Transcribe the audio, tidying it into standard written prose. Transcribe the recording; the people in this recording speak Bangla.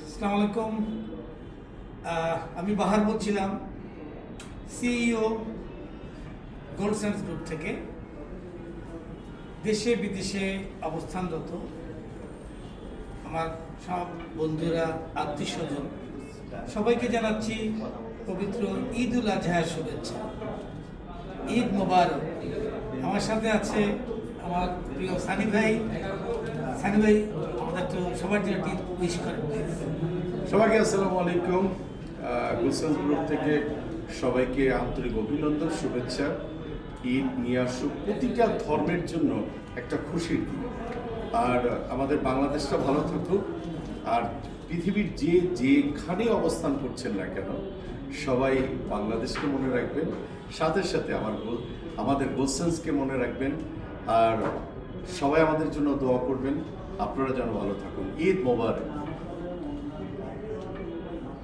আসসালামু আলাইকুম। আমি বাহার বলছিলাম, সিইও গোল্ড সায়েন্স গ্রুপ থেকে। দেশে বিদেশে অবস্থানরত আমার সব বন্ধুরা, আত্মীয় স্বজন সবাইকে জানাচ্ছি পবিত্র ঈদ উল আজহার শুভেচ্ছা। ঈদ মোবারক। আমার সাথে আছে আমার প্রিয় সানি ভাই। সানি ভাই, আমাদের তো সবার জন্য একটি উইশ করেন প্লিজ। সবাইকে আসসালামু আলাইকুম। গুলশান গ্রুপ থেকে সবাইকে আন্তরিক অভিনন্দন, শুভেচ্ছা। ঈদ নিয়ে আসুক প্রতিটা ধর্মের জন্য একটা খুশির দিন। আর আমাদের বাংলাদেশটা ভালো থাকুক। আর পৃথিবীর যেখানে অবস্থান করছেন না কেন, সবাই বাংলাদেশকে মনে রাখবেন, সাথে সাথে আমাদের গুলশানকে মনে রাখবেন। আর সবাই আমাদের জন্য দোয়া করবেন, আপনারা যেন ভালো থাকুন। ঈদ মোবারক।